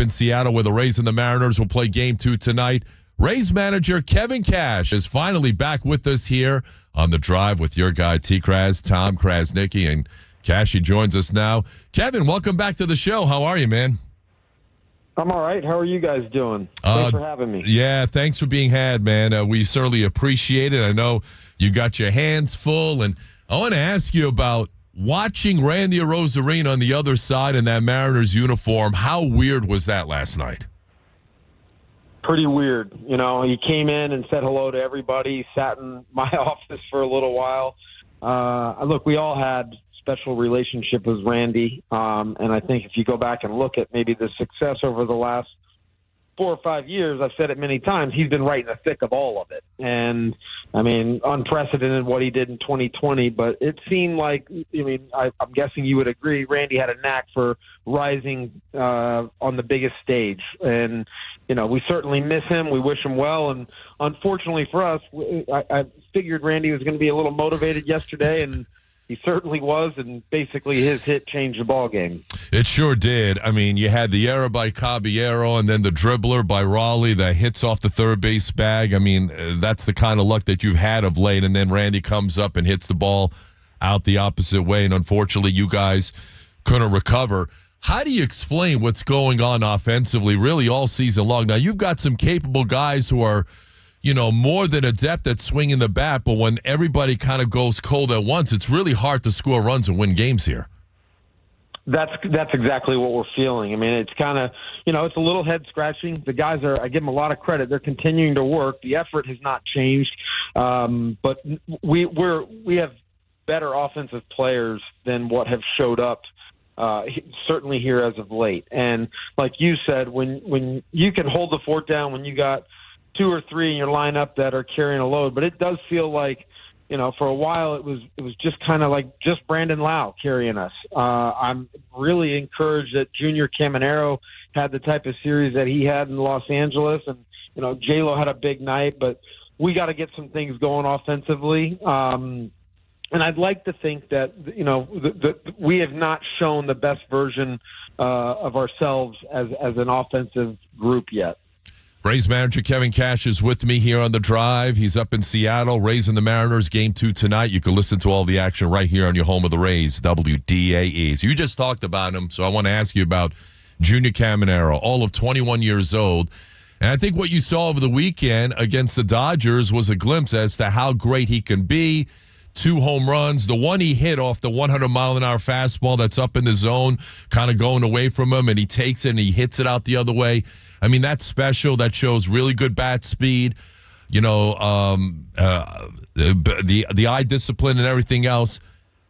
in Seattle where the Rays and the Mariners will play Game 2 tonight. Rays manager Kevin Cash is finally back with us here on The Drive with your guy TKras, Tom Krasnicki, and Cashy joins us now. Kevin, welcome back to the show. How are you, man? I'm all right. How are you guys doing? Thanks for having me. Yeah, thanks for being had, man. We certainly appreciate it. I know you got your hands full, and I want to ask you about watching Randy Arozarena on the other side in that Mariners uniform. How weird was that last night? Pretty weird. You know, he came in and said hello to everybody, sat in my office for a little while. Look, we all had special relationship with Randy. And I think if you go back and look at maybe the success over the last 4 or 5 years, I've said it many times, he's been right in the thick of all of it. And, I mean, unprecedented what he did in 2020, but it seemed like, I'm guessing you would agree, Randy had a knack for rising on the biggest stage. And, we certainly miss him. We wish him well. And unfortunately for us, I figured Randy was going to be a little motivated yesterday, and he certainly was, and basically his hit changed the ball game. It sure did. I mean, you had the error by Caballero and then the dribbler by Raleigh that hits off the third base bag. I mean, that's the kind of luck that you've had of late, and then Randy comes up and hits the ball out the opposite way, and unfortunately you guys couldn't recover. How do you explain what's going on offensively really all season long? Now, you've got some capable guys who are more than adept at swinging the bat, but when everybody kind of goes cold at once, it's really hard to score runs and win games here. That's exactly what we're feeling. I mean, it's kind of, it's a little head scratching. The guys I give them a lot of credit. They're continuing to work. The effort has not changed. But we have better offensive players than what have showed up certainly here as of late. And like you said, when you can hold the fort down, when you got 2 or 3 in your lineup that are carrying a load, but it does feel like, for a while it was just kind of like just Brandon Lau carrying us. I'm really encouraged that Junior Caminero had the type of series that he had in Los Angeles, and J-Lo had a big night, but we got to get some things going offensively. And I'd like to think that we have not shown the best version of ourselves as an offensive group yet. Rays manager Kevin Cash is with me here on The Drive. He's up in Seattle, Rays and the Mariners, Game 2 tonight. You can listen to all the action right here on your home of the Rays, WDAE. So you just talked about him, so I want to ask you about Junior Caminero, all of 21 years old. And I think what you saw over the weekend against the Dodgers was a glimpse as to how great he can be. 2 home runs. The one he hit off the 100-mile-an-hour fastball that's up in the zone, kind of going away from him, and he takes it and he hits it out the other way. I mean, that's special. That shows really good bat speed, the eye discipline and everything else.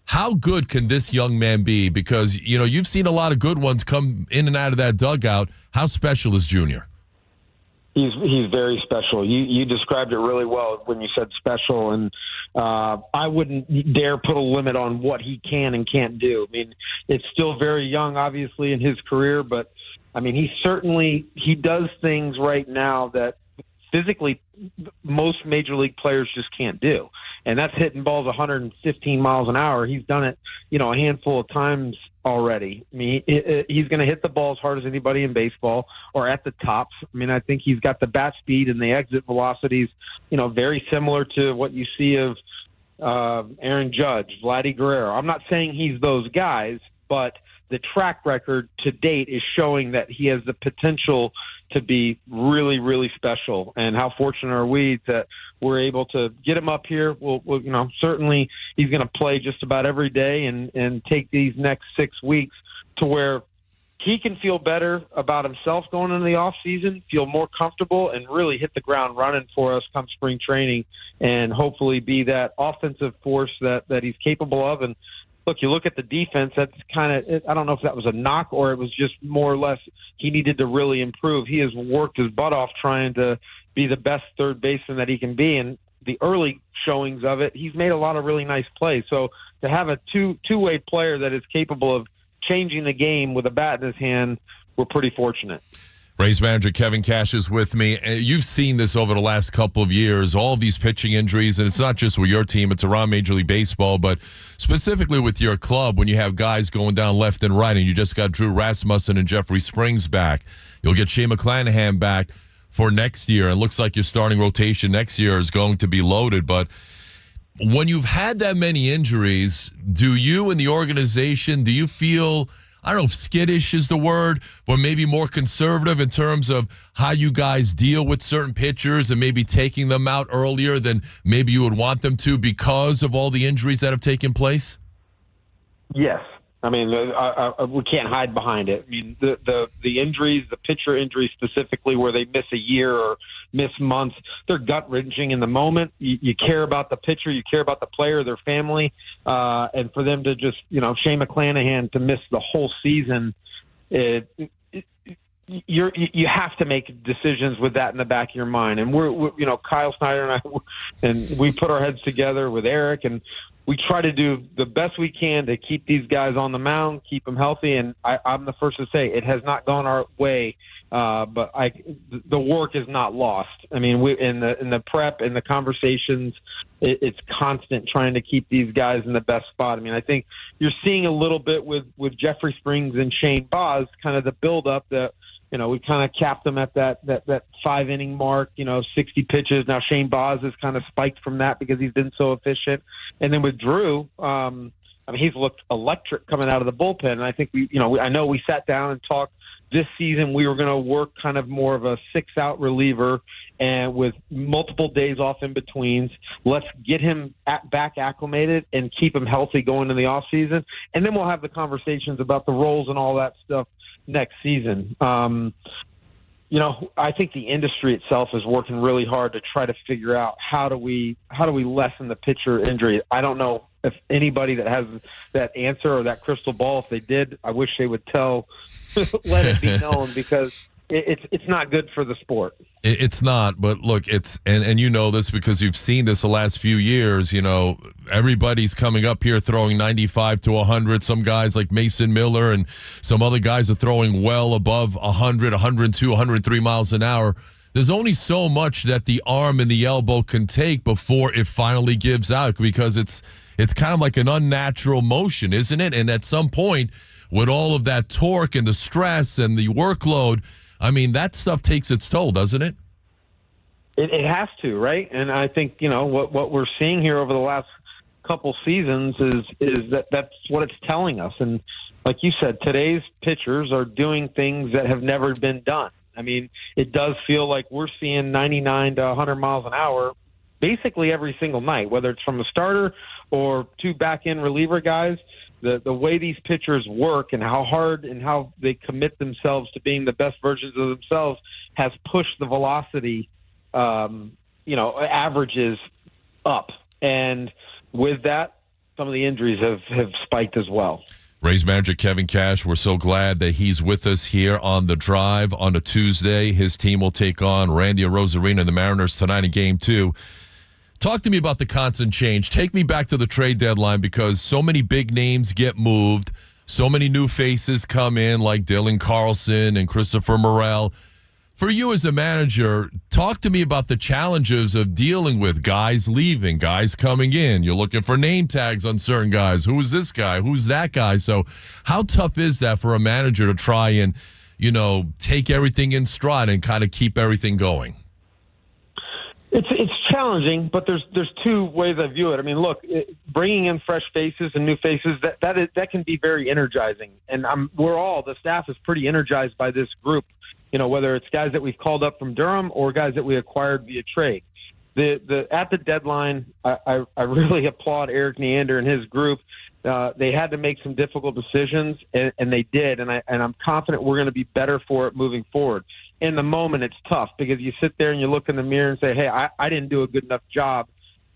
How good can this young man be? Because, you've seen a lot of good ones come in and out of that dugout. How special is Junior? He's very special. You described it really well when you said special, and I wouldn't dare put a limit on what he can and can't do. I mean, it's still very young, obviously, in his career, but I mean, he does things right now that physically most major league players just can't do, and that's hitting balls 115 miles an hour. He's done it, a handful of times already. I mean, he's going to hit the ball as hard as anybody in baseball, or at the tops. I mean, I think he's got the bat speed and the exit velocities, very similar to what you see of Aaron Judge, Vladdy Guerrero. I'm not saying he's those guys, but the track record to date is showing that he has the potential to be really, really special. And how fortunate are we that we're able to get him up here? We'll certainly he's going to play just about every day and take these next 6 weeks to where he can feel better about himself going into the off season, feel more comfortable, and really hit the ground running for us come spring training, and hopefully be that offensive force that he's capable of. And look, you look at the defense, that's kind of, I don't know if that was a knock or it was just more or less he needed to really improve. He has worked his butt off trying to be the best third baseman that he can be, and the early showings of it, he's made a lot of really nice plays. So to have a two-way player that is capable of changing the game with a bat in his hand, we're pretty fortunate. Rays manager Kevin Cash is with me. You've seen this over the last couple of years, all of these pitching injuries, and it's not just with your team, it's around Major League Baseball, but specifically with your club when you have guys going down left and right, and you just got Drew Rasmussen and Jeffrey Springs back. You'll get Shane McClanahan back for next year. It looks like your starting rotation next year is going to be loaded, but when you've had that many injuries, do you and the organization, do you feel, I don't know if skittish is the word, but maybe more conservative in terms of how you guys deal with certain pitchers and maybe taking them out earlier than maybe you would want them to because of all the injuries that have taken place? Yes. I mean, we can't hide behind it. I mean, the injuries, the pitcher injuries specifically, where they miss a year or miss months, they're gut-wrenching in the moment. You care about the pitcher, you care about the player, their family, and for them to just, Shane McClanahan to miss the whole season, you have to make decisions with that in the back of your mind. And we're Kyle Snyder and I, and we put our heads together with Eric, and we try to do the best we can to keep these guys on the mound, keep them healthy. And I'm the first to say it has not gone our way, but the work is not lost. I mean, in the prep and the conversations, it's constant trying to keep these guys in the best spot. I mean, I think you're seeing a little bit with Jeffrey Springs and Shane Baz, kind of the buildup that. We kind of capped them at that 5-inning mark, 60 pitches. Now Shane Baz has kind of spiked from that because he's been so efficient. And then with Drew, he's looked electric coming out of the bullpen. And I think I know we sat down and talked this season. We were going to work kind of more of a 6-out reliever and with multiple days off in betweens. Let's get him back acclimated and keep him healthy going in the off season. And then we'll have the conversations about the roles and all that stuff next season. I think the industry itself is working really hard to try to figure out how do we lessen the pitcher injury. I don't know if anybody that has that answer or that crystal ball. If they did, I wish they would let it be known, because it's not good for the sport. It's not, but look, it's and you know this because you've seen this the last few years. Everybody's coming up here throwing 95 to 100. Some guys like Mason Miller and some other guys are throwing well above 100, 102, 103 miles an hour. There's only so much that the arm and the elbow can take before it finally gives out, because it's kind of like an unnatural motion, isn't it? And at some point, with all of that torque and the stress and the workload, I mean, that stuff takes its toll, doesn't it? It has to, right? And I think, what we're seeing here over the last couple seasons is that's what it's telling us. And like you said, today's pitchers are doing things that have never been done. I mean, it does feel like we're seeing 99 to 100 miles an hour basically every single night, whether it's from the starter or two back-end reliever guys. The way these pitchers work and how hard and how they commit themselves to being the best versions of themselves has pushed the velocity, averages up. And with that, some of the injuries have spiked as well. Rays manager Kevin Cash, we're so glad that he's with us here on The Drive on a Tuesday. His team will take on Randy Arozarena and the Mariners tonight in Game 2. Talk to me about the constant change. Take me back to the trade deadline, because so many big names get moved. So many new faces come in, like Dylan Carlson and Christopher Morel. For you as a manager, talk to me about the challenges of dealing with guys leaving, guys coming in. You're looking for name tags on certain guys. Who's this guy? Who's that guy? So how tough is that for a manager to try and, take everything in stride and kind of keep everything going? It's challenging, but there's two ways I view it. I mean, look, bringing in fresh faces and new faces, that can be very energizing. And the staff is pretty energized by this group, whether it's guys that we've called up from Durham or guys that we acquired via trade. At the deadline, I really applaud Eric Neander and his group. They had to make some difficult decisions, and they did. And I'm confident we're going to be better for it moving forward. In the moment, it's tough because you sit there and you look in the mirror and say, hey, I didn't do a good enough job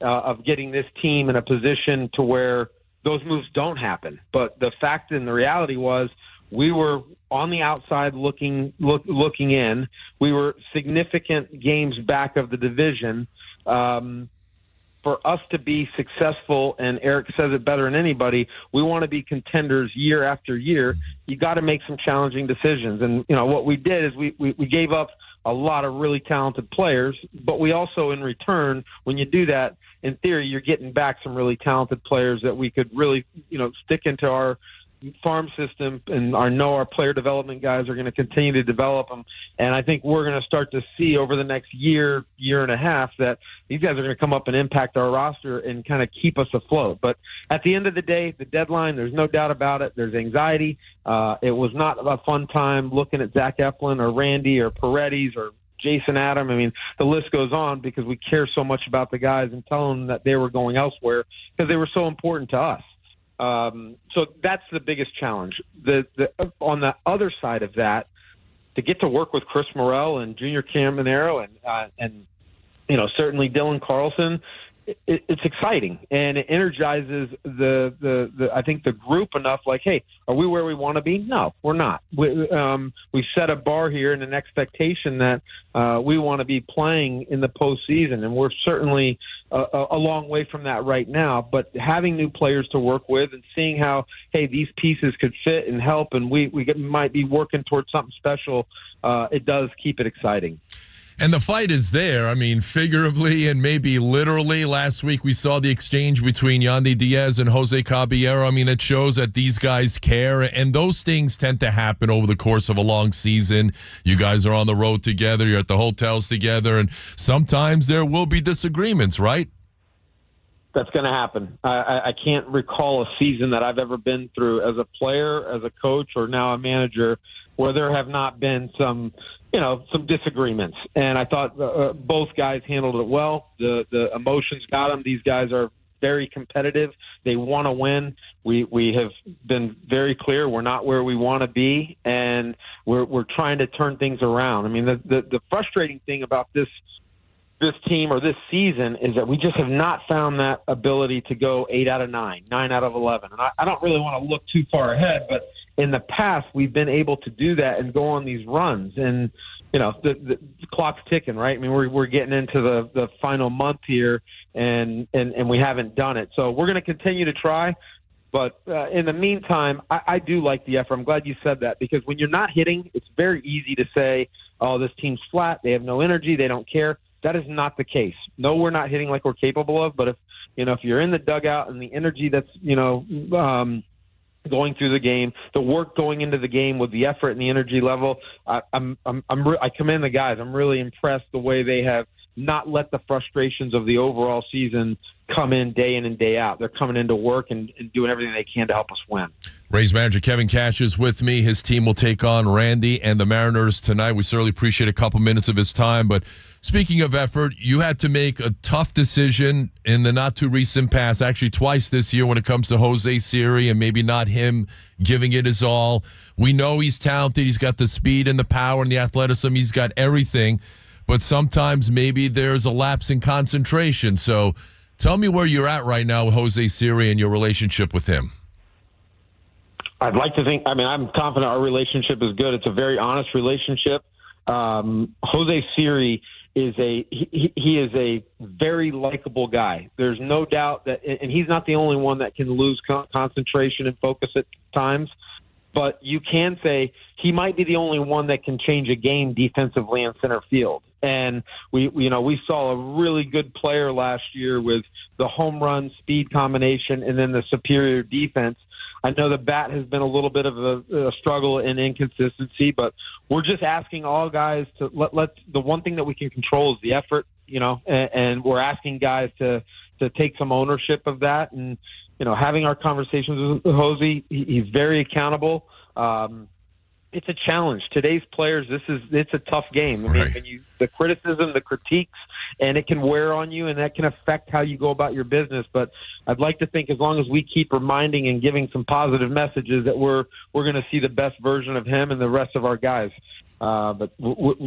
of getting this team in a position to where those moves don't happen. But the fact and the reality was we were on the outside looking in. We were significant games back of the division. for us to be successful, and Eric says it better than anybody, we want to be contenders year after year. You got to make some challenging decisions. And, what we did is we gave up a lot of really talented players, but we also, in return, when you do that, in theory, you're getting back some really talented players that we could really, stick into our farm system, and our player development guys are going to continue to develop them. And I think we're going to start to see over the next year and a half that these guys are going to come up and impact our roster and kind of keep us afloat. But at the end of the day, the deadline, there's no doubt about it. There's anxiety. It was not a fun time looking at Zach Eflin or Randy or Paredes or Jason Adam. I mean, the list goes on because we care so much about the guys and telling them that they were going elsewhere because they were so important to us. So that's the biggest challenge. On the other side of that, to get to work with Chris Morrell and Junior Caminero and certainly Dylan Carlson, it's exciting, and it energizes the I think the group enough. Like, hey, are we where we want to be? No, we're not. We set a bar here and an expectation that we want to be playing in the postseason, and we're certainly a long way from that right now. But having new players to work with and seeing how, hey, these pieces could fit and help, and we might be working towards something special, it does keep it exciting. And the fight is there. I mean, figuratively and maybe literally. Last week we saw the exchange between Yandy Diaz and Jose Caballero. I mean, it shows that these guys care, and those things tend to happen over the course of a long season. You guys are on the road together. You're at the hotels together, and sometimes there will be disagreements, right? That's going to happen. I can't recall a season that I've ever been through as a player, as a coach, or now a manager where there have not been some disagreements. And I thought both guys handled it well. The emotions got them. These guys are very competitive. They want to win. We have been very clear we're not where we want to be, and we're trying to turn things around. I mean, the frustrating thing about this team or this season is that we just have not found that ability to go 8 out of 9, 9 out of 11. And I don't really want to look too far ahead, but in the past we've been able to do that and go on these runs. And, the clock's ticking, right? I mean, we're getting into the final month here and we haven't done it. So we're going to continue to try. But in the meantime, I do like the effort. I'm glad you said that, because when you're not hitting, it's very easy to say, oh, this team's flat. They have no energy. They don't care. That is not the case. No, we're not hitting like we're capable of. But if you're in the dugout and the energy that's, going through the game, the work going into the game with the effort and the energy level, I commend the guys. I'm really impressed the way they have not let the frustrations of the overall season come in and day out. They're coming into work and doing everything they can to help us win. Rays manager Kevin Cash is with me. His team will take on Randy and the Mariners tonight. We certainly appreciate a couple minutes of his time. But speaking of effort, you had to make a tough decision in the not-too-recent past, actually twice this year, when it comes to Jose Siri and maybe not him giving it his all. We know he's talented. He's got the speed and the power and the athleticism. He's got everything. But sometimes maybe there's a lapse in concentration. So tell me where you're at right now with Jose Siri and your relationship with him. I'd like to think, I'm confident our relationship is good. It's a very honest relationship. Jose Siri is he is a very likable guy. There's no doubt that, and he's not the only one that can lose concentration and focus at times. But you can say he might be the only one that can change a game defensively in center field. And we saw a really good player last year with the home run speed combination and then the superior defense. I know the bat has been a little bit of a struggle and inconsistency, but we're just asking all guys to let the one thing that we can control is the effort, and we're asking guys to take some ownership of that. And, having our conversations with Jose, he's very accountable. It's a challenge. Today's players, it's a tough game. I mean, right. The criticism, the critiques, and it can wear on you, and that can affect how you go about your business. But I'd like to think as long as we keep reminding and giving some positive messages that we're going to see the best version of him and the rest of our guys. But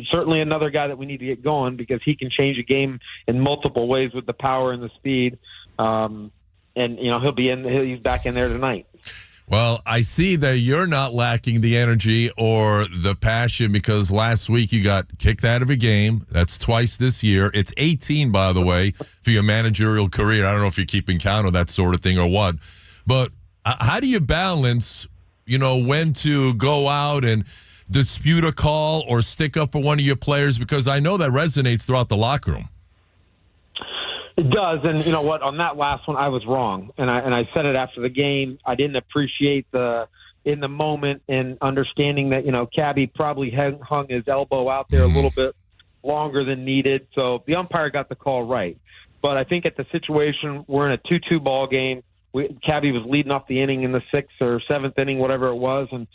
certainly another guy that we need to get going, because he can change a game in multiple ways with the power and the speed. And he's back in there tonight. Well, I see that you're not lacking the energy or the passion because last week you got kicked out of a game. That's twice this year. It's 18, by the way, for your managerial career. I don't know if you're keeping count of that sort of thing or what. But how do you balance, when to go out and dispute a call or stick up for one of your players? Because I know that resonates throughout the locker room. It does, and you know what? On that last one, I was wrong, and I said it after the game. I didn't appreciate in the moment and understanding that Cabby probably hung his elbow out there a little bit longer than needed. So the umpire got the call right, but I think at the situation we're in a 2-2 ball game. Cabby was leading off the inning in the 6th or 7th inning, whatever it was, and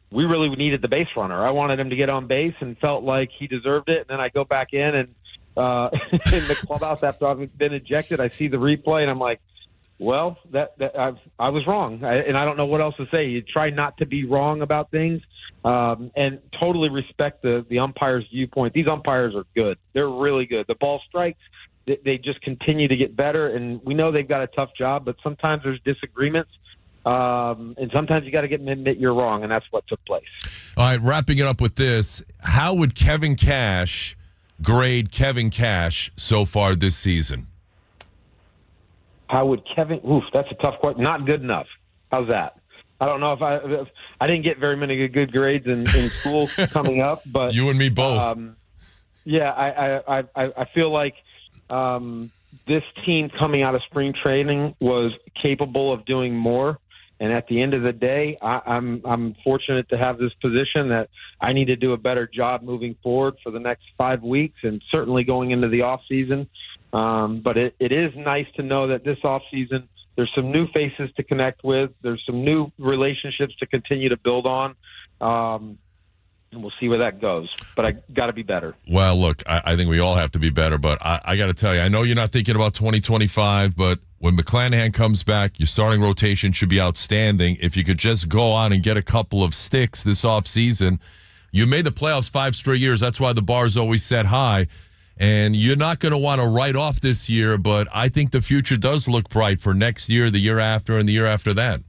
we really needed the base runner. I wanted him to get on base and felt like he deserved it. And then I go back in and. In the clubhouse after I've been ejected, I see the replay and I'm like, well, I was wrong. And I don't know what else to say. You try not to be wrong about things and totally respect the umpire's viewpoint. These umpires are good. They're really good. The ball strikes, they just continue to get better. And we know they've got a tough job, but sometimes there's disagreements. And sometimes you got to admit you're wrong. And that's what took place. All right. Wrapping it up with this, how would Kevin Cash grade Kevin Cash so far this season? How would Kevin? Oof, that's a tough question. Not good enough. How's that? I don't know if I didn't get very many good grades in school coming up, but you and me both. I feel like this team coming out of spring training was capable of doing more. And at the end of the day, I'm fortunate to have this position that I need to do a better job moving forward for the next 5 weeks and certainly going into the off season. But it is nice to know that this off season, there's some new faces to connect with. There's some new relationships to continue to build on. And we'll see where that goes. But I got to be better. Well, look, I think we all have to be better. But I got to tell you, I know you're not thinking about 2025, but when McClanahan comes back, your starting rotation should be outstanding. If you could just go on and get a couple of sticks this offseason, you made the playoffs 5 straight years. That's why the bar's always set high. And you're not going to want to write off this year, but I think the future does look bright for next year, the year after, and the year after that.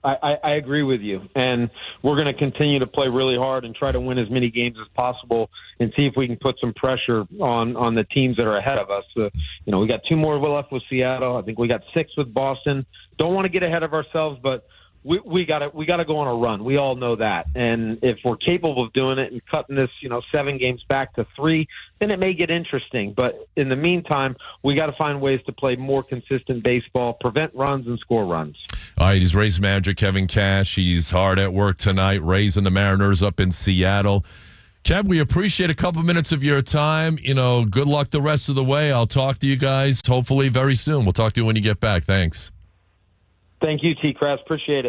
I agree with you, and we're going to continue to play really hard and try to win as many games as possible and see if we can put some pressure on the teams that are ahead of us. We got 2 more left with Seattle. I think we got 6 with Boston. Don't want to get ahead of ourselves, but we got to go on a run. We all know that, and if we're capable of doing it and cutting this 7 games back to 3, then it may get interesting. But in the meantime, we got to find ways to play more consistent baseball, prevent runs, and score runs. All right, he's Rays manager Kevin Cash. He's hard at work tonight, raising the Mariners up in Seattle. Kev, we appreciate a couple minutes of your time. Good luck the rest of the way. I'll talk to you guys hopefully very soon. We'll talk to you when you get back. Thanks. Thank you, TKras. Appreciate it.